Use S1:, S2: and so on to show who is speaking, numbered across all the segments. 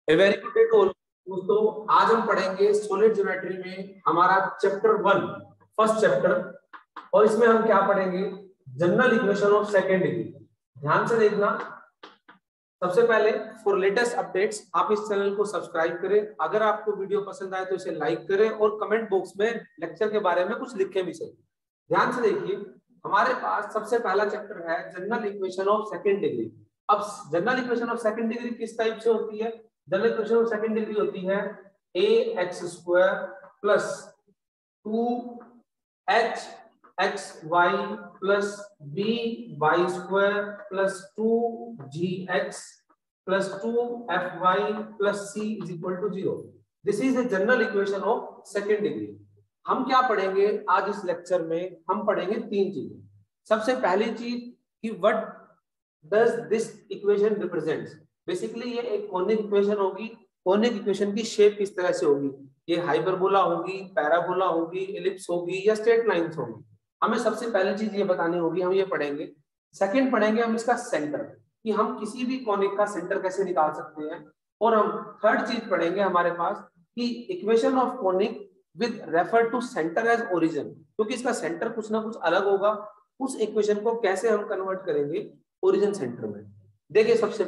S1: A very good day to all दोस्तों। आज हम पढ़ेंगे सॉलिड ज्योमेट्री में हमारा चैप्टर 1 फर्स्ट चैप्टर, और इसमें हम क्या पढ़ेंगे? General equation of second degree. ध्यान से देखना। सबसे पहले फॉर लेटेस्ट अपडेट्स आप इस चैनल को सब्सक्राइब करें। अगर आपको वीडियो पसंद आए तो इसे लाइक करें और कमेंट बॉक्स में लेक्चर के बारे में कुछ लिखें भी सही। ध्यान से देखिए, हमारे पास सबसे पहला चैप्टर है general equation of second degree. अब general equation of second degree किस टाइप से होती है? General equation of second degree होती है ax² plus 2hxy plus by² plus 2gx plus 2fy plus c is equal to 0। This is the general equation of second degree. हम क्या पढ़ेंगे आज इस लेक्चर में? हम पढ़ेंगे तीन चीजें। सबसे पहली चीज कि what does this equation represents. Basically ये एक कोनिक इक्वेशन होगी। कोनिक इक्वेशन की शेप किस तरह से होगी? ये हाइपरबोला होगी, पैराबोला होगी, एलिप्स होगी या स्ट्रेट लाइंस होगी? हमें सबसे पहली चीज ये बतानी होगी, हम ये पढ़ेंगे। सेकंड पढ़ेंगे हम इसका सेंटर, कि हम किसी भी कोनिक का सेंटर कैसे निकाल सकते हैं। और हम थर्ड चीज पढ़ेंगे हमारे पास कि equation of conic with refer to centre as origin, क्योंकि इसका सेंटर कुछ ना कुछ अलग होगा। उस इक्वेशन को कैसे हम कन्वर्ट करेंगे ओरिजिन सेंटर में। देखिए सबसे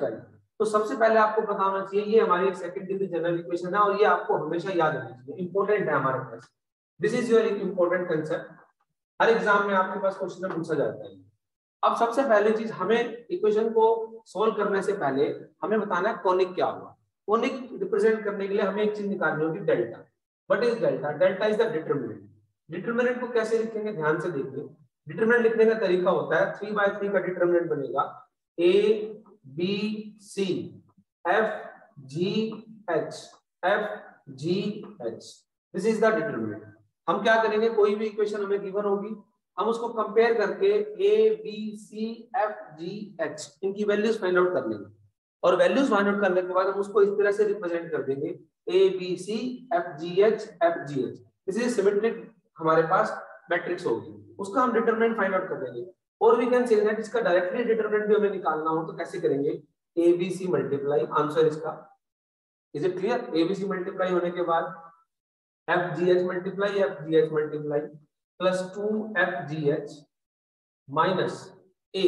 S1: पहले आपको पता होना चाहिए ये हमारी सेकंड डिग्री जनरल इक्वेशन है, और ये आपको हमेशा याद रखना चाहिए, इंपॉर्टेंट है हमारे पास। This is your important concept. हर एग्जाम में आपके पास क्वेश्चन पूछा जाता है। अब सबसे पहली चीज, हमें इक्वेशन को सोल्व करने से पहले हमें बताना है कोनिक क्या होगा। कोनिक रिप्रेजेंट करने के लिए हमें एक चीज निकालनी होगी, delta. What is delta? Delta is the determinant. Determinant को कैसे लिखेंगे? ध्यान से देखिए। डिटरमिनेंट लिखने का तरीका होता है 3/3 का डिटरमिनेंट बनेगा a b c f g h f g h। This is the determinant. हम क्या करेंगे, कोई भी इक्वेशन हमें गिवन होगी, हम उसको कंपेयर करके a b c f g h इनकी वैल्यूज फाइंड आउट कर लेंगे, और वैल्यूज फाइंड आउट करने के बाद हम उसको इस तरह से रिप्रेजेंट कर देंगे a b c f g h f g h। This is symmetric हमारे पास मैट्रिक्स होगी, उसका हम डिटरमिनेंट फाइंड आउट कर देंगे। और वी कैन से दैट इसका डायरेक्टली डिटरमिनेंट भी हमें निकालना हो तो कैसे करेंगे? abc मल्टीप्लाई आंसर इसका। Is it clear? abc multiply होने के बाद fgh multiply plus 2fgh minus a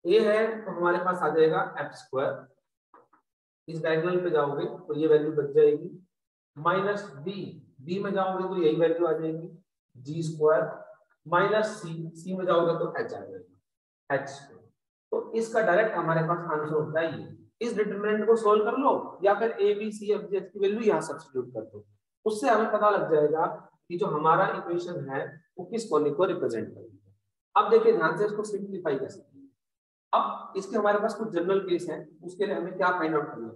S1: है तो हमारे पास आ जाएगा f²। इस डायगोनल पे जाओगे तो ये वैल्यू बच जाएगी, माइनस b में जाओगे तो यही वैल्यू आ जाएगी g² माइनस c में जाओगे तो h आ जाएगा h²। तो इसका डायरेक्ट हमारे पास आंसर होता है ये। इस डिटरमिनेंट को सोल्व कर लो या फिर a b c f g h की वैल्यू यहाँ सब्स्टिट्यूट कर दो, उससे हमें पता लग जाएगा कि जो हमारा इक्वेशन है वो किस कोनिक को रिप्रेजेंट करेगी। अब देखिए ध्यान से इसको सिंप्लीफाई कर सकते हैं। अब इसके हमारे पास कुछ जनरल केस है, उसके लिए हमें क्या फाइंड आउट करना है?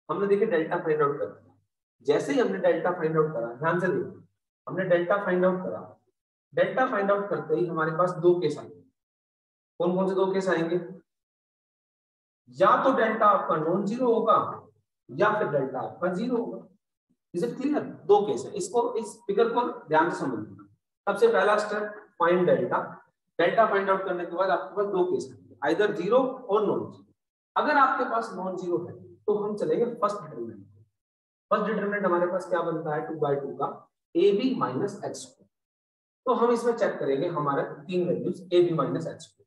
S1: हमने देखिए डेल्टा फाइंड आउट कर दिया। जैसे ही हमने डेल्टा फाइंड आउट करा, ध्यान से देखिए, हमने डेल्टा फाइंड आउट करा, डेल्टा फाइंड आउट करते ही हमारे पास दो केस आएंगे। कौन कौन से दो केस आएंगे? या तो डेल्टा आपका नॉन जीरो होगा या फिर डेल्टा आपका जीरो होगा। Is it clear? दो केस है। इसको इस फिगर को ध्यान से समझना। सबसे पहला step find delta. Delta find out करने के बाद आपके पास दो केस आएंगे, आइदर जीरो और नॉन जीरो। अगर आपके पास नॉन जीरो है तो हम चलेंगे फर्स्ट डिटरमिनेंट। फर्स्ट डिटरमिनेंट हमारे पास क्या बनता है? 2/2 का ab माइनस h²। तो हम इसमें चेक करेंगे हमारे तीन वैल्यूज ab माइनस h²।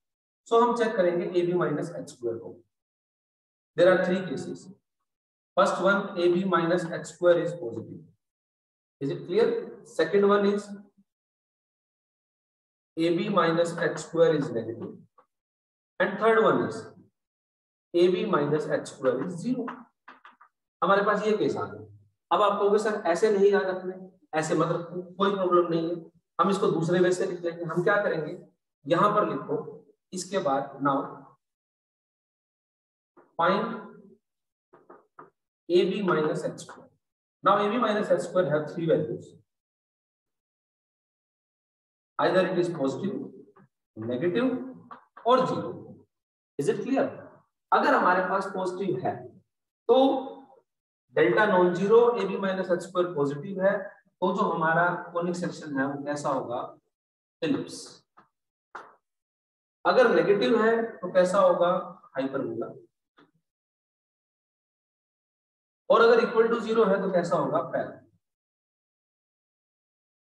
S1: सो हम चेक करेंगे ab माइनस h² को। There are three cases. First one ab minus h² is positive. Is it clear? Second one is ab minus h² is negative, and third one is ab minus h² is 0. हमारे पास ये case आ गया। अब आप कहोगे sir ऐसे नहीं याद रखने, ऐसे मत रखो, कोई प्रॉब्लम नहीं है, हम इसको दूसरे वे से लिख लेंगे। हम क्या करेंगे, यहां पर लिखो, इसके बाद now find ab minus h²। Now ab minus h² have three values. Either it is positive, negative or 0. Is it clear? अगर हमारे पास पॉजिटिव है तो delta non zero, ab minus h² positive है, तो जो हमारा कोनिक सेक्शन है वो कैसा होगा? एलिप्स। अगर नेगेटिव है तो कैसा होगा? हाइपरबोला। और अगर इक्वल टू 0 है तो कैसा होगा, पैरेलल।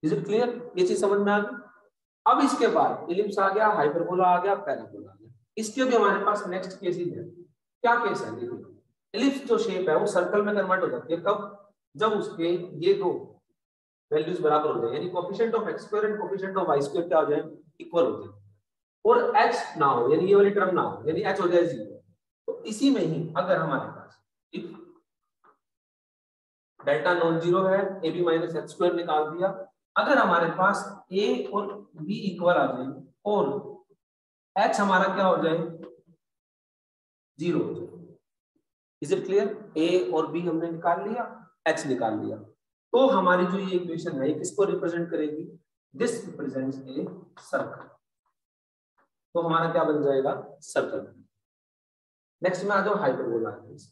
S1: Is it clear? ये चीज समझ में आ गई। अब इसके बाद इलिप्स आ गया, हाइपरबोला आ गया, पैराबोला आ गया। इसके भी हमारे पास नेक्स्ट केसेस है। क्या केस है? देखिए इलिप्स जो शेप है वो सर्कल में कन्वर्ट हो जाती है कब? जब उसके ये दो वैल्यूज बराबर हो जाए, यानी coefficient of x square and coefficient of y square क्या हो जाए, इक्वल हो जाए, और h ना हो, यानी ये वाली टर्म ना हो, यानी h हो जाए 0। तो इसी में ही अगर हमारे पास इफ डेल्टा नॉन जीरो है, A B minus H square निकाल दिया, अगर हमारे पास a और b इक्वल आ जाए और h हमारा क्या हो जाए, 0 हो जाए। Is it clear? a और b हमने निकाल लिया, h निकाल लिया, तो हमारी जो ये इक्वेशन है किसको रिप्रेजेंट करेगी? This represents a circle. तो हमारा क्या बन जाएगा, सर्कल। नेक्स्ट में आ जाओ हाइपरबोला केस।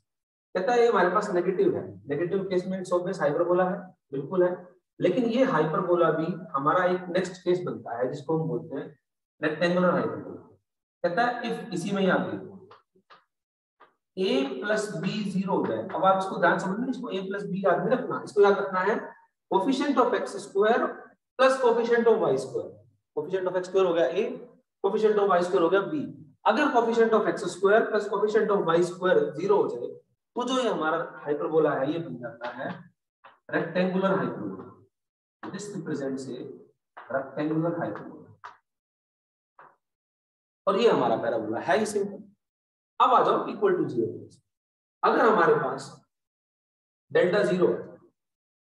S1: कहता है ये हमारे पास नेगेटिव है, नेगेटिव केस में इट्स ऑब्वियस हाइपरबोला है, बिल्कुल है। लेकिन ये हाइपरबोला भी हमारा एक नेक्स्ट केस बनता है जिसको हम बोलते हैं रेक्टेंगुलर हाइपरबोला। कहता है इफ इसी में ही आती a प्लस बी 0 हो जाए। अब आप इसको ध्यान समझना, इसको a प्लस बी याद नहीं रखना, इसको याद रखना है coefficient of x square plus coefficient of y square. Coefficient of x square हो गया a, coefficient of y square हो गया b। अगर coefficient of x square plus coefficient of y square 0 हो जाए तो जो ये हमारा हाइपरबोला है ये बन जाता है rectangular hyperbola. This represents A rectangular hyperbola, और ये हमारा पैराबोला है, ये सिंपल। अब आ जाओ इक्वल टू 0। अगर हमारे पास डेल्टा 0 है,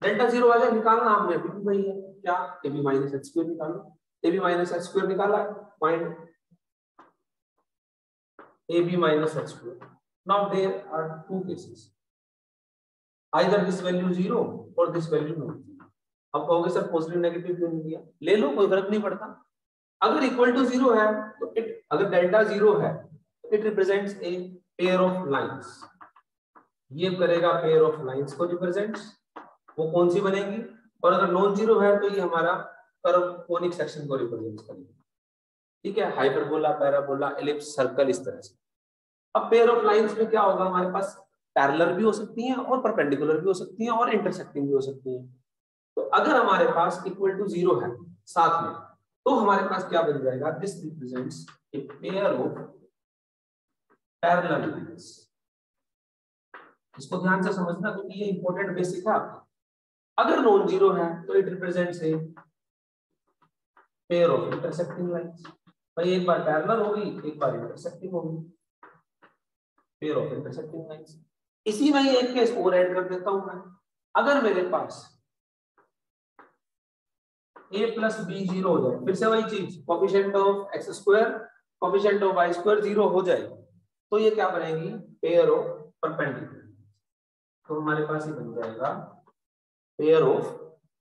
S1: डेल्टा 0 वाले निकालना हमने अभी भी वही है, क्या, A B minus H square निकालो। A B minus H square निकाला, point A B minus H square. Now there are two cases, either this value 0 और दिस वैल्यू नो। अब कहोगे सर पॉजिटिव नेगेटिव क्यों नहीं दिया? ले लो, कोई फर्क नहीं पड़ता। अगर इक्वल टू 0 है तो इट, अगर डेल्टा 0 है it represents a pair of lines. ये करेगा पेयर ऑफ लाइंस को रिप्रेजेंट्स, वो कौन सी बनेगी? और अगर नॉन जीरो है तो ये हमारा कर्व कोनिक सेक्शन को रिप्रेजेंट करेगी। ठीक है, हाइपरबोला, पैराबोला, एलिप्स, सर्कल, इस तरह से। अब पेयर ऑफ लाइंस में क्या होगा, हमारे पास पैरेलल भी हो सकती हैं और परपेंडिकुलर भी हो सकती हैं और इंटरसेक्टिंग भी हो सकती हैं। तो अगर हमारे पास इक्वल टू 0 है साथ में, तो हमारे पास क्या बन जाएगा, this represents a pair of parallel lines. इसको ध्यान से समझना क्योंकि ये इंपॉर्टेंट बेसिक है आपका। अगर नॉन जीरो है तो it represents a pair of intersecting lines. भाई एक बार पैरेलल होगी, एक बार इंटरसेक्टिंग होगी, पेयर ऑफ इंटरसेक्टिंग लाइंस। इसी में एक केस और ऐड कर देता हूं मैं। अगर मेरे पास a प्लस बी 0 हो जाए, फिर से वही चीज, coefficient of x square coefficient of y square 0 हो जाए, तो ये क्या बनेगी, पेयर ऑफ परपेंडिकुलर। तो हमारे पास ये बन जाएगा पेयर ऑफ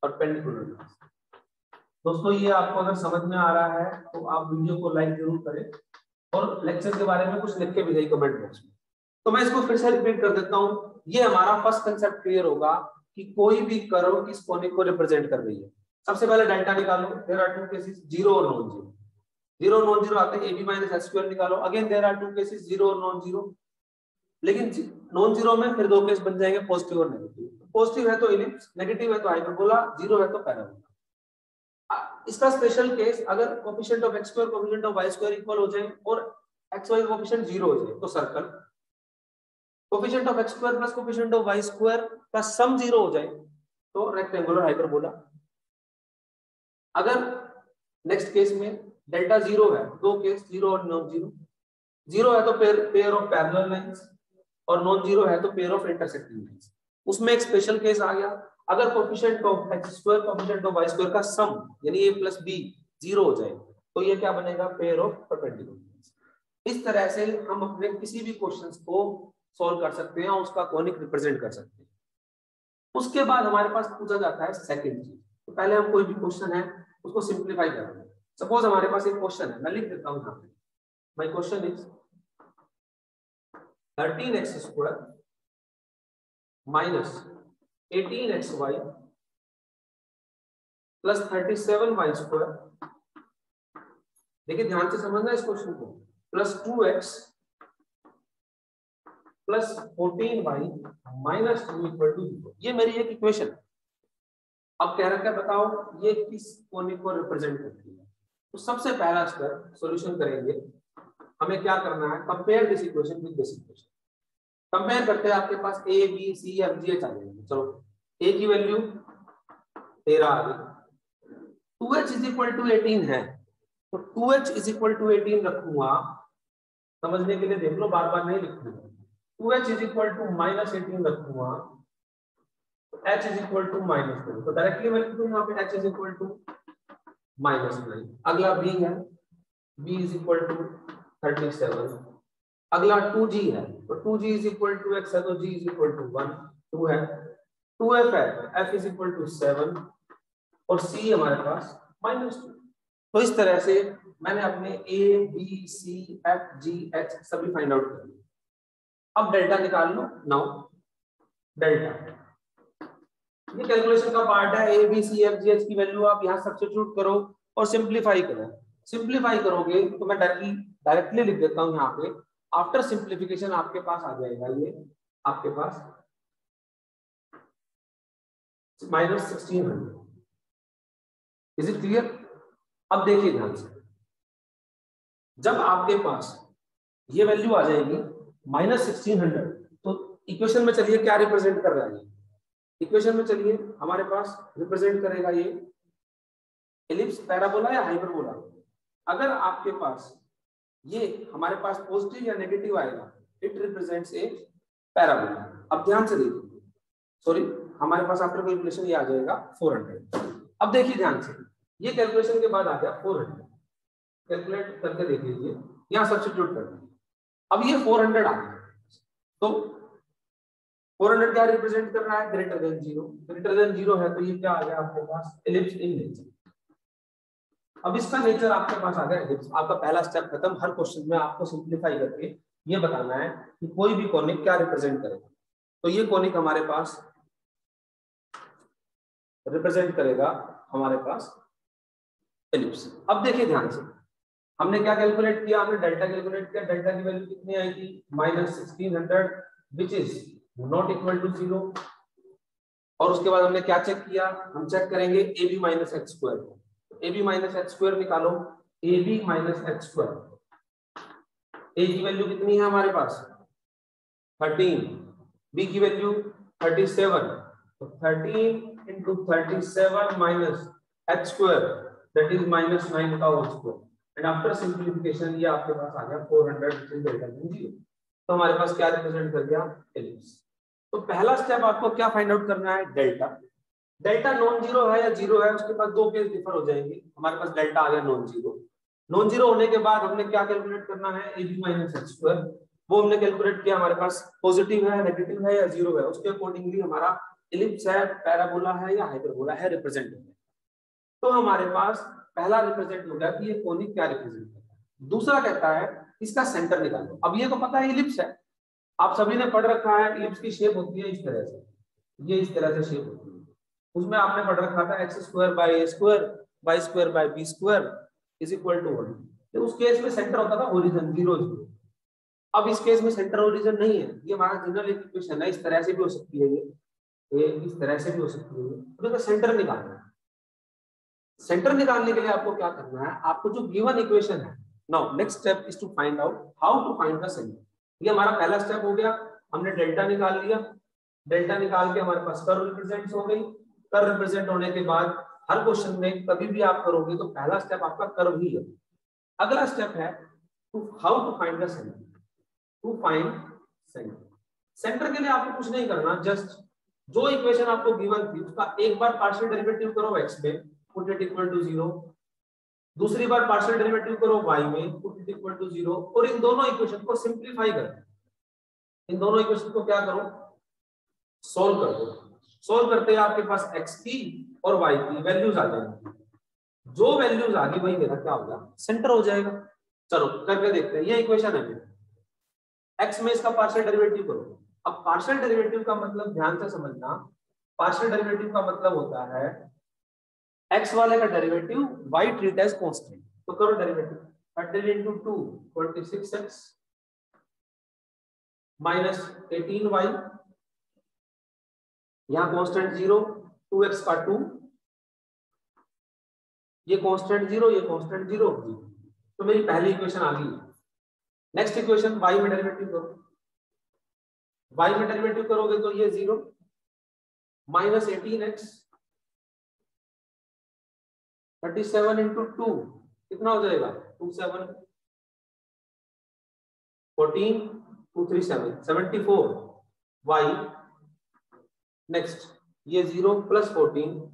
S1: परपेंडिकुलर। दोस्तों ये आपको अगर समझ में आ रहा है तो आप वीडियो को लाइक जरूर करें और लेक्चर के बारे में कुछ लिख के भेजिए कमेंट बॉक्स में। तो मैं इसको फिर से रिपीट कर देता हूं। ये हमारा फर्स्ट कांसेप्ट क्लियर होगा कि कोई भी कर्व किस कोनिक को रिप्रेजेंट कर रही है। सबसे पहले डेल्टा निकालो, देयर आर टू केसेस, 0 और नॉन जीरो। 0 और नॉन जीरो आते हैं, ab माइनस h स्क्वायर निकालो, again there are two cases, 0 और नॉन जीरो। लेकिन नॉन जीरो में फिर दो केस बन जाएंगे, पॉजिटिव और नेगेटिव। पॉजिटिव है तो इलिप्स, नेगेटिव है तो हाइपरबोला, 0 है तो पैराबोला। इसका स्पेशल केस, अगर coefficient of x square coefficient of y square equal हो जाए और x y कोएफिशिएंट 0 हो जाए तो circle. Coefficient of x square plus coefficient of y square का सम 0 हो जाए तो रेक्टेंगुलर हाइपरबोला। अगर नेक्स्ट केस में डेल्टा 0 है, दो केस, 0 और नॉन जीरो। 0 है तो पेयर ऑफ पैरेलल लाइंस और नॉन जीरो है तो पेयर ऑफ इंटरसेक्टिंग लाइंस। उसमें एक स्पेशल केस आ गया, अगर coefficient of x square coefficient of y square का सम यानी a प्लस b 0 हो जाए तो ये क्या बनेगा, पेयर ऑफ परपेंडिकुलर। इस तरह से हम अपने किसी भी क्वेश्चंस को सॉल्व कर सकते हैं और उसका कोनिक रिप्रेजेंट कर सकते हैं। उसके बाद हमारे पास पूछा जाता है सेकंड चीज। तो पहले हम कोई भी क्वेश्चन है उसको सिंप्लीफाई करेंगे। सपोज हमारे पास एक क्वेश्चन है, मैं लिख देता हूं यहां पे। My question is 13x square minus 18xy plus 37y square. देखिए ध्यान से समझना इस क्वेश्चन को, plus 2x plus 14y minus 2 equal to 0। ये मेरी एक इक्वेशन। अब कह रखा है बताओ ये किस कोनिक को रिप्रेजेंट करती है। तो सबसे पहला स्टेप सॉल्यूशन करेंगे, हमें क्या करना है, compare this equation with this equation. Compare करते हैं, आपके पास A B C F G H आ जाएंगे। चलो ए की वैल्यू 13 आ गई, 2h इज इक्वल टू 18 है, तो 2h इज इक्वल टू 18 रखूंगा, समझने के लिए देख लो, बार बार नहीं लिखूंगा। 2h is equal to minus 18 रखूंगा, h is equal to minus 9, तो डायरेक्टली वैल्यू दूंगा यहाँ पे h is equal to minus 9। अगला b है, b इज इक्वल टू 37। अगला 2g है, तो 2g is equal to x है, तो g इज इक्वल टू 1, 2 है। 2f है, तो f इज इक्वल टू 7 और c हमारे पास -2। तो इस तरह से मैंने अपने a b c f g h सभी फाइंड आउट कर लिए। अब डेल्टा निकाल लो। नाउ डेल्टा ये कैलकुलेशन का पार्ट है, A B C F G H की वैल्यू आप यहाँ सब्स्टिट्यूट करो और सिंप्लीफाई करो। सिंप्लीफाई करोगे तो मैं डायरेक्टली लिख देता हूँ यहाँ पे, आफ्टर सिंप्लीफिकेशन आपके पास आ जाएगा ये आपके पास -1600। Is it clear? अब देखिए ध्यान से, जब आपके पास ये वैल्यू आ जाएगी -1600, तो इक्वेशन में चलिए क्या रिप्रेजेंट कर रहा है। इक्वेशन में चलिए हमारे पास रिप्रेजेंट करेगा ये एलिप्स, पैराबोला या हाइपरबोला। अगर आपके पास ये हमारे पास पॉजिटिव या नेगेटिव आएगा, इट रिप्रेजेंट्स ए पैराबोला। अब ध्यान से देखिए, सॉरी हमारे पास आफ्टर कैलकुलेशन ये आ जाएगा 400। अब देखिए ध्यान से, ये कैलकुलेशन के बाद आ गया 400, कैलकुलेट करके देख लीजिए, यहाँ सब्स्टिट्यूट कर दीजिए। अब ये 400 आ गया, तो 400 क्या रिप्रेजेंट कर रहा है, ग्रेटर देन 0। ग्रेटर देन 0 है तो ये क्या आ गया आपके पास, एलिप्स इन नेचर। अब इसका नेचर आपके पास आ गया एलिप्स। आपका पहला स्टेप खत्म। हर क्वेश्चन में आपको सिंप्लीफाई करके ये बताना है कि कोई भी कोनिक क्या रिप्रेजेंट करेगा। तो ये कोनिक हमारे पास रिप्रेजेंट करेगा हमारे पास एलिप्स। अब देखिए ध्यान से, हमने क्या कैलकुलेट किया, हमने डेल्टा कैलकुलेट किया। डेल्टा की वैल्यू कितनी आई थी, -1600, which is not equal to 0। और उसके बाद हमने क्या चेक किया, हम चेक करेंगे A B minus X square. A B minus X square निकालो, A B minus X square. A की वैल्यू कितनी है हमारे पास 13, बी की वैल्यू 37, तो 13 into 37 minus X square that is -9 का whole square. And after simplification ये आपके पास आ गया 400 ग्रेटर देन 0। तो हमारे पास क्या रिप्रेजेंट कर गया, एलिप्स। तो पहला स्टेप आपको क्या फाइंड आउट करना है, डेल्टा। डेल्टा नॉन जीरो है या जीरो है, उसके पास दो केस डिफर हो जाएंगे। हमारे पास डेल्टा आ गया नॉन जीरो। नॉन जीरो होने के बाद हमने क्या कैलकुलेट करना है, A B minus X square. वो हमने कैलकुलेट किया, हमारे पास पॉजिटिव है, नेगेटिव है या जीरो है, उसके अकॉर्डिंगली हमारा एलिप्स है, पैराबोला है या हाइपरबोला है, रिप्रेजेंट होगा। तो हमारे पास पहला रिप्रेजेंट हो गया कि ये कोनिक क्या रिप्रेजेंट करता है। दूसरा कहता है इसका सेंटर निकालो। अब ये तो पता है एलिप्स है, आप सभी ने पढ़ रखा है, एलिप्स की शेप होती है इस तरह से, ये इस तरह से शेप होती है। उसमें आपने पढ़ रखा था X square by A square Y square by B square is equal to 1। तो उस केस में सेंटर होता था ओरिजिन 0 0। अब इस केस में सेंटर ओरिजिन नहीं है, ये हमारा जनरल इक्वेशन है, इस तरह से भी हो सकती है ये इस तरह से भी हो सकती है। तो सेंटर निकालना है। सेंटर निकालने के लिए आपको क्या करना है, आपको जो गिवन इक्वेशन है, now next step is to find out how to find the centre. ये हमारा पहला स्टेप हो गया, हमने डेल्टा निकाल लिया। डेल्टा निकाल के हमारे पास कर्व रिप्रेजेंट हो गई। कर्व रिप्रेजेंट होने के बाद हर क्वेश्चन में कभी भी आप करोगे तो पहला स्टेप आपका कर्व ही है। अगला स्टेप है to how to find the centre. To find centre, centre के लिए आपको कुछ नहीं करना, जस्ट जो इक्वेशन आपको गिवन थी उसका एक बार पार्शियल डेरिवेटिव करो x में, पुट इट इक्वल टू 0। दूसरी बार पार्शियल डेरिवेटिव करो y में, पुट इट इक्वल टू 0। और इन दोनों इक्वेशन को सिंप्लीफाई करो। इन दोनों इक्वेशन को क्या करो, सोल्व कर दो। सोल्व करते ही आपके पास x की और y की वैल्यूज आ जाएंगी। जो वैल्यूज आ गई वही मेरा क्या होगा, सेंटर हो जाएगा। चलो करके देखते हैं। ये इक्वेशन है मेरा, x में इसका पार्शियल डेरिवेटिव करो। अब पार्शियल डेरिवेटिव का मतलब ध्यान से समझना, पार्शियल डेरिवेटिव का मतलब होता है x वाले का derivative y treat as constant. तो करो derivative, 13 into 2 26x minus 18y, यहाँ कॉन्स्टेंट 0, 2x का 2, ये कॉन्स्टेंट 0, ये कॉन्स्टेंट 0, तो मेरी पहली इक्वेशन आ गई। नेक्स्ट इक्वेशन y में डेरिवेटिव करो, y में डेरिवेटिव करोगे तो ये 0 माइनस 18x 37 इंटू 2 कितना हो जाएगा 27 14 237 74 y, नेक्स्ट ये 0 प्लस 14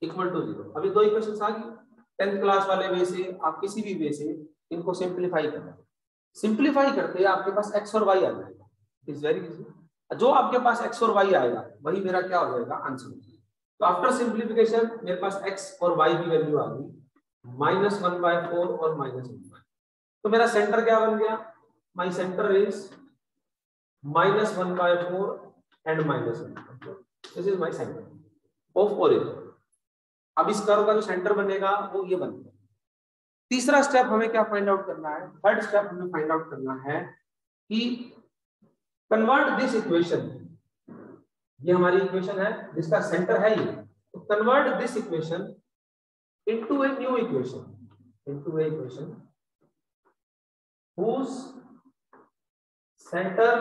S1: इक्वल टू 0। अभी दो इक्वेशंस आ गई। 10th क्लास वाले वे से आप किसी भी वे से इनको सिंप्लीफाई करना, सिंप्लीफाई करते आपके पास x और y आ जाएगा। Is very easy. जो आपके पास x और y आएगा वही मेरा क्या हो जाएगा आंसर। तो आफ्टर सिंप्लीफिकेशन मेरे पास x और y की वैल्यू आ गई -1/4 और -1/4। तो मेरा सेंटर क्या बन गया, my centre is -1/4 and -1/4। This is my centre of origin. अब इस कर्व का जो सेंटर बनेगा वो ये बनेगा। तीसरा स्टेप हमें क्या फाइंड आउट करना है, थर्ड स्टेप हमें फाइंड आउट करना है कि कन्वर्ट दिस इक्वेशन, ये हमारी इक्वेशन है जिसका सेंटर है ये, तो convert this equation into a new equation, into A equation whose center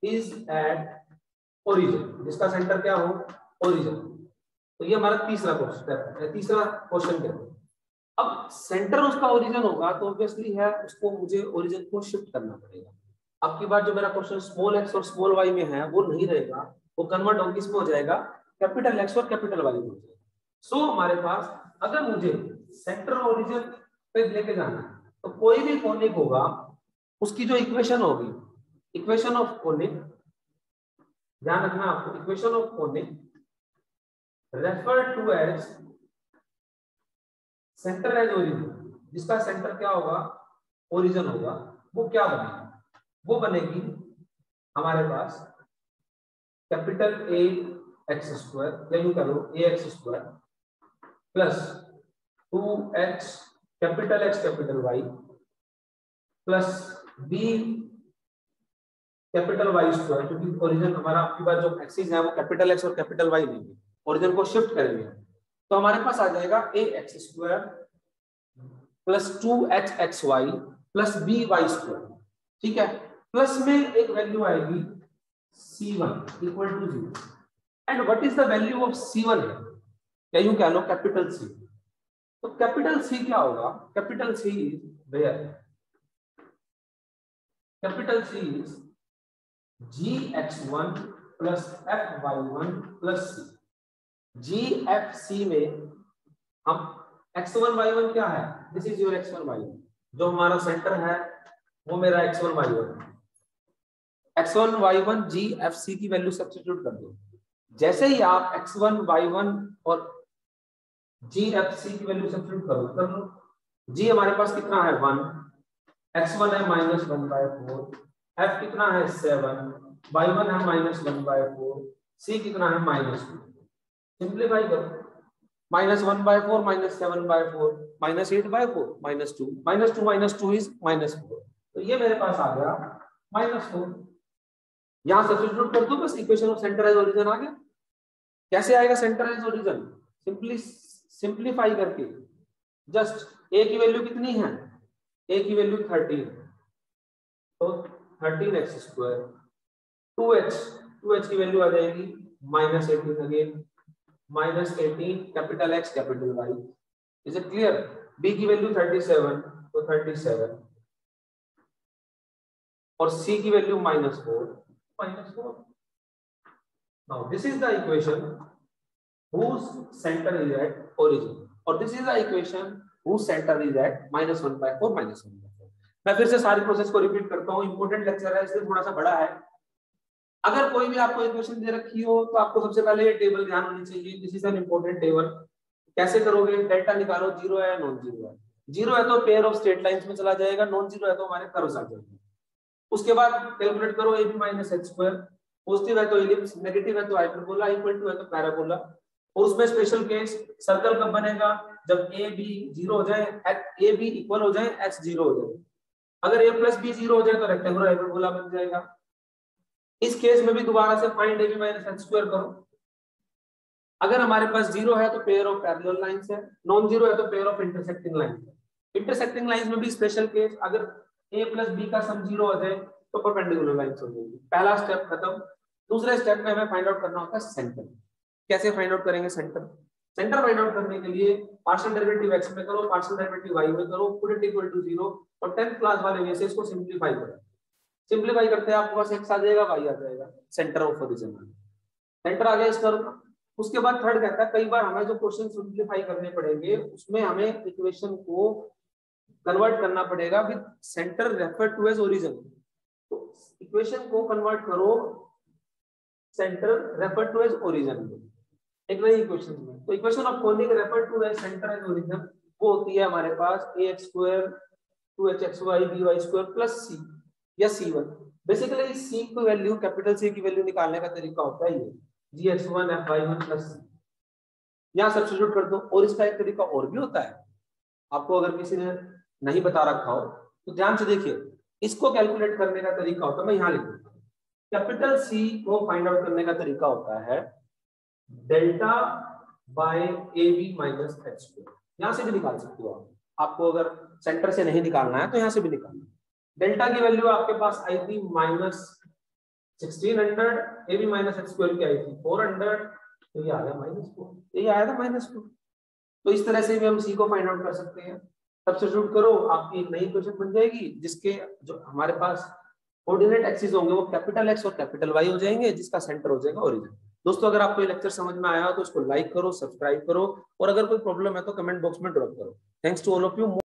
S1: is at origin, जिसका सेंटर क्या हो ओरिजिन। तो ये हमारा तीसरा स्टेप है, तीसरा क्वेश्चन क्या है। अब सेंटर उसका ओरिजिन होगा तो ऑब्वियसली है उसको मुझे ओरिजिन को शिफ्ट करना पड़ेगा। अब की बार जो मेरा क्वेश्चन स्मॉल x और स्मॉल y में है वो नहीं रहेगा, वो कन्वर्ट होकर किसमें हो जाएगा कैपिटल X और कैपिटल Y में हो जाएगा। सो हमारे पास अगर मुझे सेंटर ओरिजिन पे लेके जाना है तो कोई भी कोनिक होगा उसकी जो इक्वेशन होगी, इक्वेशन ऑफ कोनिक, ध्यान रखना आपको, equation of conic refer to as centre as origin, जिसका सेंटर क्या होगा ओरिजिन होगा, वो क्या बनेगी, वो बनेगी हमारे पास कैपिटल ए एक्स स्क्वायर, या यूं कह लो A X square plus 2x capital X capital Y plus b capital Y square, क्योंकि ओरिजिन हमारा आपकी बार जो एक्सिस है वो कैपिटल X और कैपिटल Y लेंगे, ओरिजिन को शिफ्ट करेंगे तो हमारे पास आ जाएगा a x square plus 2hxy plus by square. ठीक है, प्लस में एक वैल्यू आएगी c1 equal to 0। And what is the value of c1 है, या यूं कह लो कैपिटल C। तो कैपिटल C क्या होगा, capital C is where, capital C is gx1 plus fy1 plus c। gfc में हम x1 y1 क्या है, this is your x1 y1, जो हमारा सेंटर है वो मेरा x1 y1 है। x1 y1 gfc की वैल्यू सब्स्टिट्यूट कर दो। जैसे ही आप x1 y1 और gfc की वैल्यू सब्स्टिट्यूट करो, कर लो। g हमारे पास कितना है 1, x1 है -1/4, f कितना है 7, y1 है -1/4, c कितना है -2। सिंप्लीफाई करो, -1/4 -7/4 -8/4 -2 इज -4, तो ये मेरे पास आ गया -4। यहां सब्स्टिट्यूट कर दो, बस equation of centre as origin आ गया। कैसे आएगा centre as origin, simply simplify करके, जस्ट a की वैल्यू कितनी है, a की वैल्यू 13, तो 13x स्क्वायर 2h की वैल्यू आ जाएगी -18 again -18 capital X capital Y। Is it clear. b की वैल्यू 37 तो 37 और c की value -4। Now this is the equation whose center is at origin, और this is the equation whose center is at -1/4 -1/4। मैं फिर से सारी प्रोसेस को रिपीट करता हूँ, इंपॉर्टेंट लेक्चर है इसलिए थोड़ा सा बड़ा है। अगर कोई भी आपको इक्वेशन दे रखी हो तो आपको सबसे पहले ये टेबल ध्यान होनी चाहिए, this is an important table. कैसे करोगे, डेल्टा निकालो, जीरो है नॉन जीरो है, जीरो है तो पेयर ऑफ स्ट्रेट लाइंस में चला जाएगा, नॉन जीरो है तो हमारे कर्व्स आ जाएंगे। उसके बाद कैलकुलेट करो ab - h स्क्वायर, पॉजिटिव है तो इलिप्स, नेगेटिव है तो हाइपरबोला, इक्वल टू है तो पैराबोला। और उसमें स्पेशल केस सर्कल कब बनेगा, जब a b 0 हो जाए, a b इक्वल हो जाए, h 0 हो जाए। अगर a प्लस बी 0 हो जाए तो रेक्टेंगुलर हाइपरबोला बन जाएगा। इस केस में भी दोबारा से find ab minus h square करो। अगर हमारे पास 0 है तो पेयर ऑफ पैरेलल लाइंस है, नॉन जीरो है तो पेयर ऑफ इंटरसेक्टिंग लाइंस है। इंटरसेक्टिंग लाइंस में भी स्पेशल केस, अगर a प्लस बी का सम 0 हो जाए तो परपेंडिकुलर लाइंस हो जाएगी। पहला स्टेप खत्म। दूसरे स्टेप में हमें फाइंड आउट करना होता है सेंटर। कैसे फाइंड आउट करेंगे सेंटर? सेंटर फाइंड आउट करने के लिए पार्शियल डेरिवेटिव x में करो, पार्शियल डेरिवेटिव y में करो, पुट इट इक्वल टू 0 और 10th क्लास वाले वे से इसको सिंपलीफाई करो। सिंपलीफाई करते हैं आपके पास x आ जाएगा, y आ जाएगा, सेंटर ऑफ ओरिजिन। सेंटर आ गया इस कर्व का। उसके बाद थर्ड कहता है कई बार हमें जो क्वेश्चन सिंपलीफाई करने पड़ेंगे उसमें हमें इक्वेशन को कन्वर्ट करना पड़ेगा with centre refer to as origin. तो इक्वेशन को कन्वर्ट करो centre refer to as origin में, एक नई इक्वेशन में। तो equation of conic refer to as centre as origin वो होती है हमारे पास ax square 2hxy by square plus c या c1। बेसिकली c की वैल्यू, कैपिटल C की वैल्यू निकालने का तरीका होता है ये gx1 fy1 प्लस c। यहाँ सब्स्टिट्यूट कर दो। और इसका एक तरीका और भी होता है, आपको अगर किसी ने नहीं बता रखा हो तो ध्यान से देखिए। इसको कैलकुलेट करने का तरीका होता है, मैं यहाँ लिख दूंगा। कैपिटल C को फाइंड आउट करने का तरीका होता है delta by AB minus h square. यहाँ से भी निकाल सकते हो आप, आपको अगर सेंटर से नहीं निकालना है तो यहाँ से भी निकालना। डेल्टा की वैल्यू आपके पास आई थी minus 1600, AB minus h square की आई थी 400, तो ये आ गया -4, ये आया था -2। तो इस तरह से भी हम C को फाइंड आउट कर सकते हैं। सब्स्टिट्यूट करो, आपकी एक नई इक्वेशन बन जाएगी जिसके जो हमारे पास कोऑर्डिनेट एक्सिस होंगे वो कैपिटल X और कैपिटल Y हो जाएंगे, जिसका सेंटर हो जाएगा ओरिजिन। दोस्तों अगर आपको ये लेक्चर समझ में आया तो इसको लाइक करो, सब्सक्राइब करो, और अगर कोई प्रॉब्लम है तो कमेंट बॉक्स में ड्रॉप करो। Thanks to all of you.